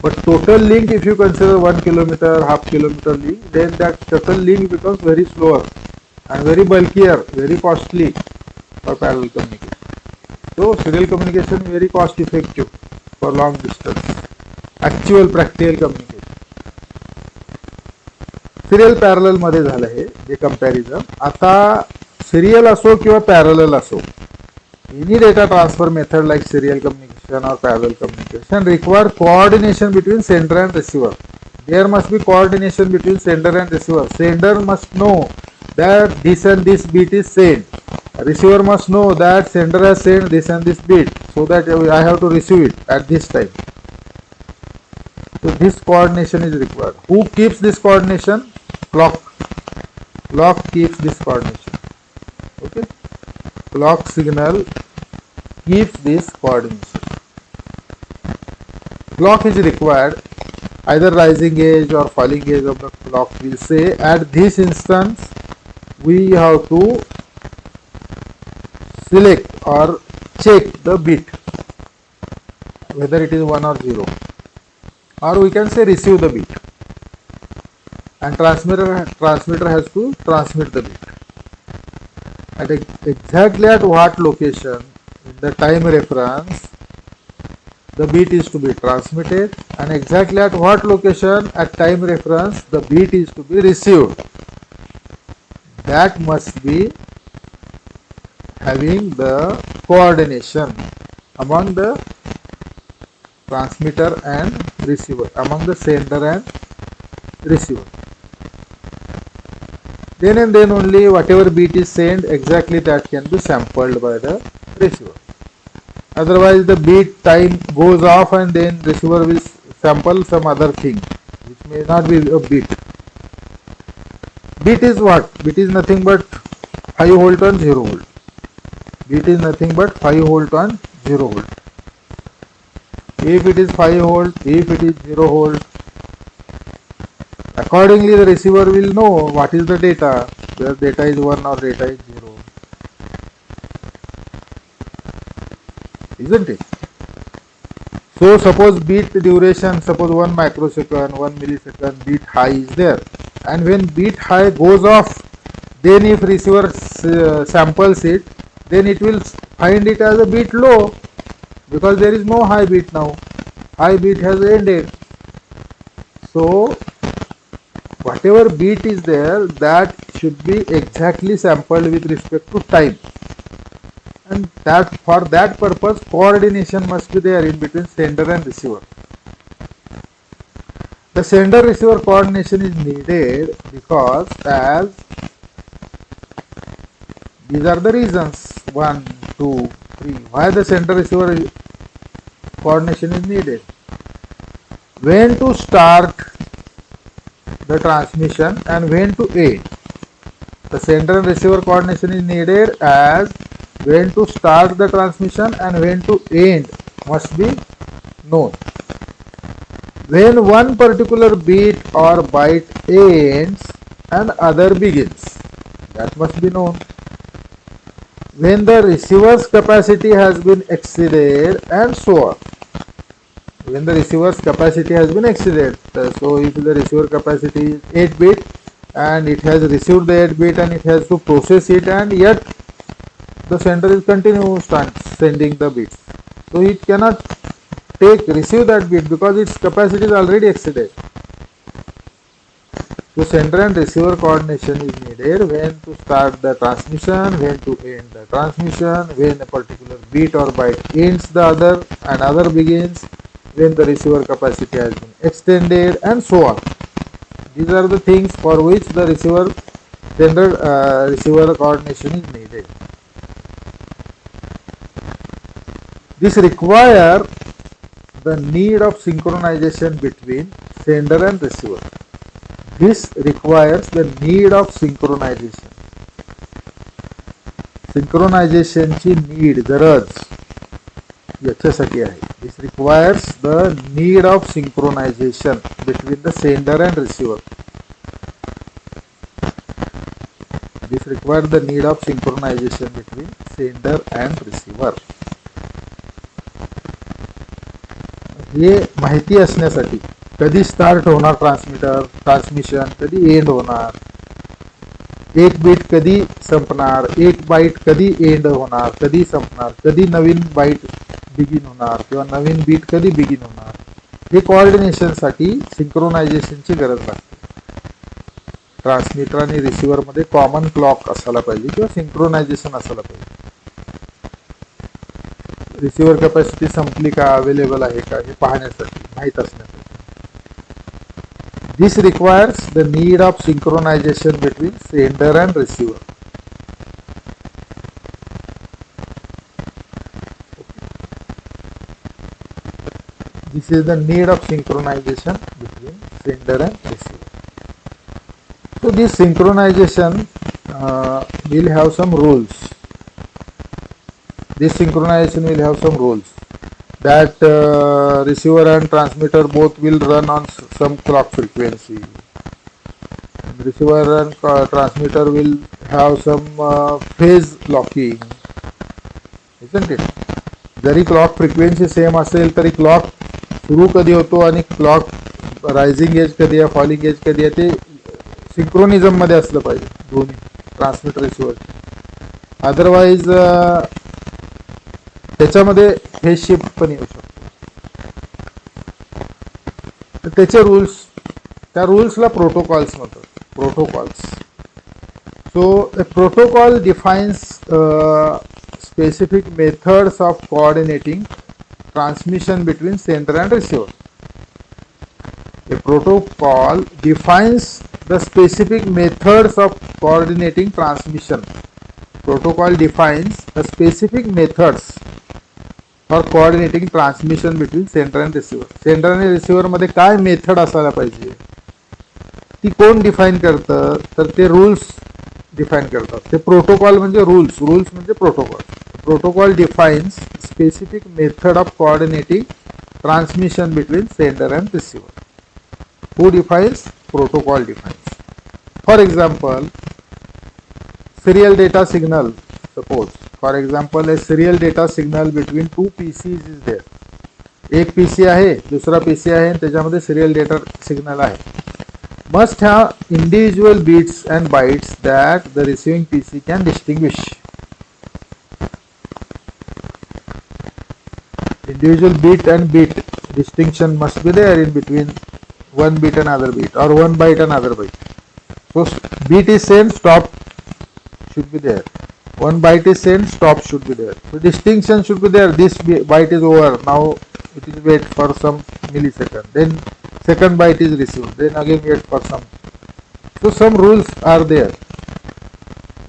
But total link, if you consider 1 kilometer, half kilometer link, then that total link becomes very slower and very bulkier, very costly for parallel communication. So, serial communication very cost effective for long distance. Actual practical communication. Serial parallel मध्ये झालं हे जे comparison. आता serial असो किंवा parallel असो, any data transfer method like serial communication or parallel communication require coordination between sender and receiver. There must be coordination between sender and receiver. Sender must know that this and this bit is sent. Receiver must know that sender has sent this and this bit, so that I have to receive it at this time. So this coordination is required. Who keeps this coordination? Clock. Clock keeps this coordination. Okay. Clock signal keeps this coordination. Clock is required. Either rising edge or falling edge of the clock will say at this instance we have to select or check the bit whether it is 1 or 0, or we can say receive the bit, and transmitter has to transmit the bit at exactly at what location in the time reference the bit is to be transmitted, and exactly at what location at time reference the bit is to be received. That must be having the coordination among the transmitter and receiver, among the sender and receiver. Then and then only whatever bit is sent, exactly that can be sampled by the receiver. Otherwise the bit time goes off and then receiver will sample some other thing which may not be a bit. Bit is what? Bit is nothing but 5 volt and 0 volt. Bit is nothing but 5 volt and 0 volt. If it is 5 volt, if it is 0 volt, accordingly the receiver will know what is the data, whether data is 1 or data is 0. Isn't it? So suppose bit duration, suppose 1 microsecond, 1 millisecond, bit high is there. And when bit high goes off, then if receiver samples it, then it will find it as a bit low, because there is no high bit now. High bit has ended. So whatever bit is there, that should be exactly sampled with respect to time, and that for that purpose coordination must be there in between sender and receiver. The sender receiver coordination is needed because as these are the reasons 1, 2, 3 why the sender receiver coordination is needed. When to start the transmission and when to end. The sender and receiver coordination is needed as when to start the transmission and when to end must be known. When one particular bit or byte ends and other begins, that must be known. When the receiver's capacity has been exceeded, and so on. When the receiver's capacity has been exceeded, so if the receiver capacity is 8 bit and it has received the 8 bit and it has to process it, and yet the sender is continuously sending the bits, so it cannot receive that bit because its capacity is already exceeded. So sender and receiver coordination is needed when to start the transmission, when to end the transmission, when a particular bit or byte ends the other and other begins, when the receiver capacity has been extended, and so on. These are the things for which the receiver coordination is needed. This requires the need of synchronization between sender and receiver. This requires the need of synchronization. Synchronization need, गरज याच्यासाठी आहे. This requires the need of synchronization between the sender and receiver. This requires the need of synchronization between sender and receiver. हे माहिती असण्यासाठी कधी start होणार transmission, कधी and होणार, एक beat कधी संपणार, एक बाईट कधी एंड होणार, कधी संपणार, कधी नवीन बाईट बिगिन होणार किंवा नवीन बीट कधी बिगिन होणार, हे कोऑर्डिनेशनसाठी सिंक्रोनायझेशनची गरज लागते. ट्रान्समिटर आणि रिसिव्हरमध्ये कॉमन क्लॉक असायला पाहिजे किंवा सिंक्रोनायझेशन असायला पाहिजे. रिसिव्हर कॅपॅसिटी संपली का, अवेलेबल आहे का हे पाहण्यासाठी, माहीत असण्यासाठी. This requires the need of synchronization between sender and receiver. This is the need of synchronization between sender and receiver. So this synchronization will have some rules. This synchronization will have some rules. That receiver and transmitter both will run on some clock frequency. Receiver and transmitter will have some phase locking, isn't it? Zari clock frequency same असेल तरी clock सुरू कधी होतो आणि clock rising edge कधी आहे, falling edge कधी आहे, ते सिंक्रोनिझम मध्ये असलं पाहिजे दोन्ही ट्रान्समिटर रिसिव्हर. अदरवाईज त्याच्यामध्ये फेज शिफ्ट पण येऊ शकतो. तर त्याचे रूल्स, त्या रूल्सला प्रोटोकॉल्स म्हणतात. Protocols. So a protocol defines specific methods of coordinating transmission between sender and receiver. A protocol defines the specific methods of coordinating transmission. Protocol defines the specific methods for coordinating transmission between sender and receiver. Sender आणि receiver मध्ये काय method असायला पाहिजे ती कोण define करतं, तर ते रूल्स डिफाईन करतात. ते प्रोटोकॉल म्हणजे रूल्स, रूल्स म्हणजे protocol. Protocol defines specific method of coordinating transmission between sender and receiver. Who defines? Protocol defines. For example, serial data signal. Suppose, for example, a serial data signal between two PCs is there. एक PC आहे, दुसरा PC आहे आणि त्याच्यामध्ये serial data signal आहे. Must have individual bits and bytes that the receiving PC can distinguish. Individual bit and bit distinction must be there in between one bit and other bit, or one byte and other byte. So bit is sent, stop should be there. One byte is sent, stop should be there. So distinction should be there. This byte is over. Now it is wait for some millisecond. Then second byte is received. Then again wait for some. So some rules are there.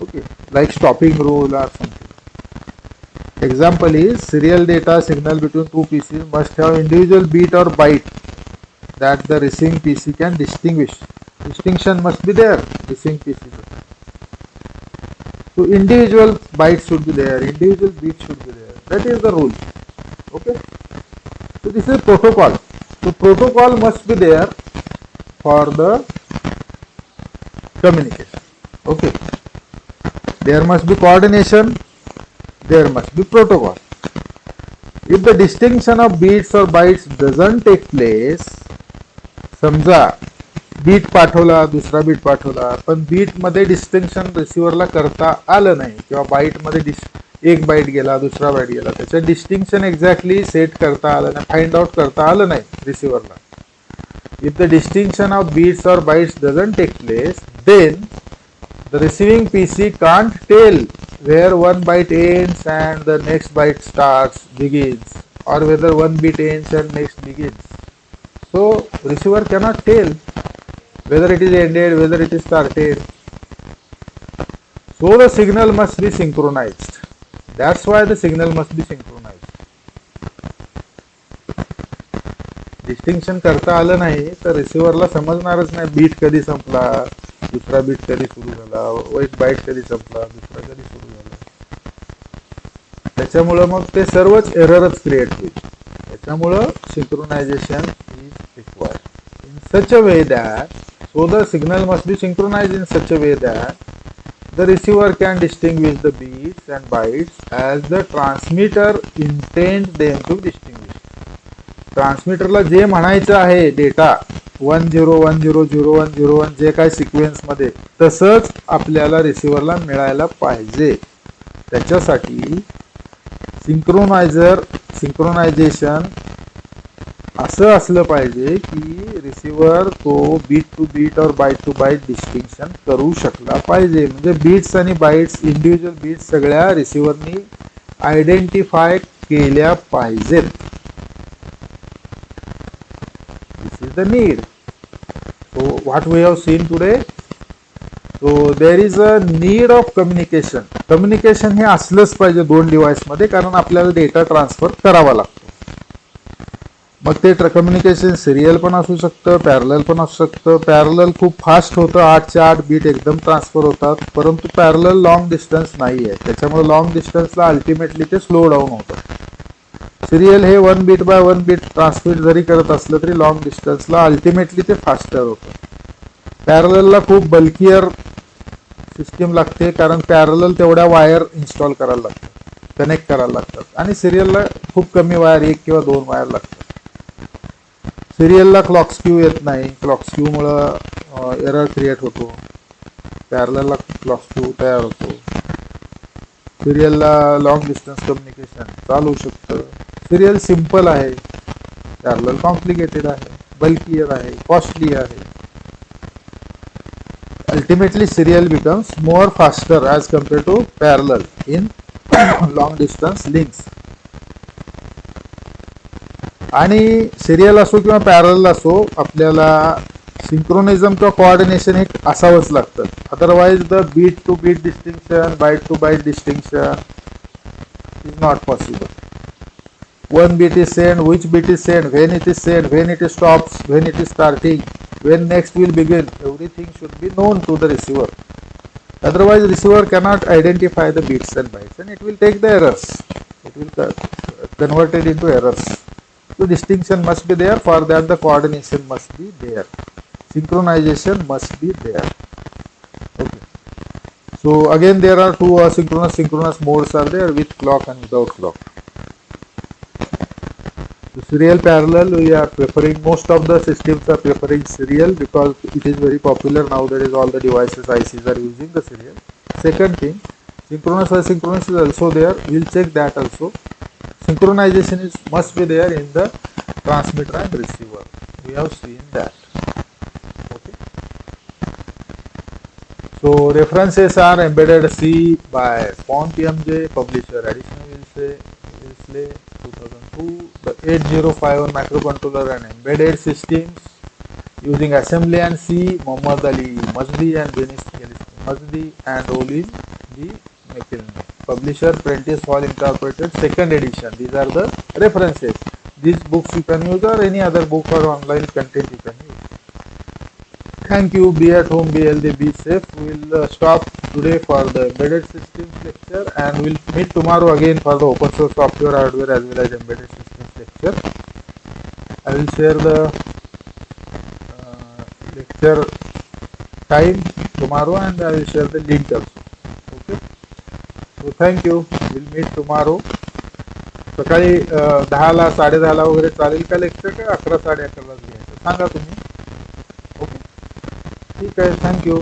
Okay, like stopping rule or something. Example is serial data signal between two PCs must have individual bit or byte that the receiving PC can distinguish. Distinction must be there. Receiving PC. So individual bytes should be there, individual bits should be there. That is the rule. Okay. So this is protocol. So protocol must be there for the communication. Okay. There must be coordination. There must be protocol. If the distinction of bits or bytes doesn't take place, समजा beat पाठवला, दुसरा beat पाठवला, पण beat मध्ये distinction रिसिव्हरला करता आलं नाही किंवा बाईट मध्ये एक बाईट गेला, दुसरा बाईट गेला, त्याचं डिस्टिंक्शन एक्झॅक्टली सेट करता आलं नाही, फाइंड आउट करता आलं नाही रिसिव्हरला. If the distinction of bits or bytes doesn't take place, then the receiving PC can't tell where one byte ends and the next byte begins, or whether one bit ends and next begins. So receiver cannot tell whether it is ended, whether it is started. So the signal must be synchronized. That's why the signal must be synchronized. Distinction करता आलं नाही तर रिसिव्हरला समजणारच नाही beat कधी संपला, दुसरा beat कधी सुरू झाला, एक बाईट कधी संपला, दुसरा कधी सुरू झाला. त्याच्यामुळं मग ते सर्वच एररच क्रिएट होईल. त्याच्यामुळं synchronisation is required in such a way that so the signal must be synchronized in such a way that the receiver can distinguish the bits and bytes as the transmitter intends them to distinguish. ट्रान्समीटरला जे म्हणायचं आहे data 10100101 जे काय sequence मध्ये तसंच आपल्याला रिसिव्हरला मिळायला पाहिजे. त्याच्यासाठी synchronisation असं असलं पाहिजे की रिसिव्हर तो बीट टू बीट और बाईट टू बाईट डिस्टिंक्शन करू शकला पाहिजे. म्हणजे बीट्स आणि बाईट्स इंडिव्हिज्युअल बीट्स सगळ्या रिसिव्हरनी आयडेंटिफाय केल्या पाहिजेत. This is the need. So what we have seen today, so there is a need of communication. Communication हे असलंच पाहिजे दोन डिव्हाइस मध्ये, कारण आपल्याला डेटा ट्रान्सफर करावा लागतो. मग ते कम्युनिकेशन सिरियल पण असू शकतं, पॅरलल पण असू शकतं. पॅरलल खूप फास्ट होतं, 8 चे 8 बीट एकदम ट्रान्सफर होतात, परंतु पॅरलल लॉंग डिस्टन्स नाही आहे, त्याच्यामुळे लॉंग डिस्टन्सला अल्टिमेटली ते स्लो डाऊन होतं. सिरियल हे 1 बीट बाय 1 बीट ट्रान्समिट जरी करत असलं तरी लॉंग डिस्टन्सला अल्टिमेटली ते फास्टर होतं. पॅरललला खूप बल्कियर सिस्टीम लागते, कारण पॅरलल तेवढ्या वायर इन्स्टॉल करायला लागतात, कनेक्ट करायला लागतात, आणि सिरियलला खूप कमी वायर, 1 किंवा 2 वायर लागतात. सिरियलला क्लॉक स्क्यू येत नाही, क्लॉक स्क्यूमुळं एरर क्रिएट होतो. पॅरललला क्लॉक स्क्यू तयार होतो. सिरियलला लॉंग डिस्टन्स कम्युनिकेशन चालू शकतं. सिरियल सिंपल आहे, पॅरलल कॉम्प्लिकेटेड आहे, बल्कियर आहे, कॉस्टली आहे. Ultimately serial becomes more faster as compare to parallel in long distance links. आणि सिरियल असो किंवा पॅरलल असो, आपल्याला सिंक्रोनिझम किंवा कोऑर्डिनेशन हे असावंच लागतं. Otherwise the bit to bit distinction, byte to byte distinction is not possible. One bit is sent, which bit is sent, when it is sent, when it stops, when it is starting, when next will begin. Everything should be known to the receiver. Otherwise, receiver cannot identify the bits and bytes, and it will take the errors. It will convert it into errors. So distinction must be there. For that, the coordination must be there. Synchronization must be there. Okay. So again, there are two synchronous modes are there, with clock and without clock. So serial parallel, we are preferring, most of the systems are preferring serial because it is very popular nowadays. All the devices, ICs are using the serial. Second thing, synchronous asynchronous is also there. We'll check that also. Synchronization must be there in the transmitter and receiver. We have seen that. Okay. So references are embedded C by PON-TMJ, publisher additional Wilsley 2002, the 8051 microcontroller and embedded systems using assembly and C, Muhammad Ali Masdi and Denis Masdi and Olin G. McKilney. Publisher Prentice Hall Incorporated, 2nd edition. These are the references. These books you can use, or any other book or online content you can use. Thank you. Be at home, be healthy, be safe. We'll stop today for the embedded systems lecture, and we'll meet tomorrow again for the open source software, hardware as well as embedded systems lecture. I will share the lecture time tomorrow, and I will share the link also. Okay. So thank you. We'll meet tomorrow. सकाळी 10ला 10:30 वगैरे चालेल का lecture, का 11 11:30 घ्यायचं सांगा तुम्ही. Okay, ठीक आहे. Thank you.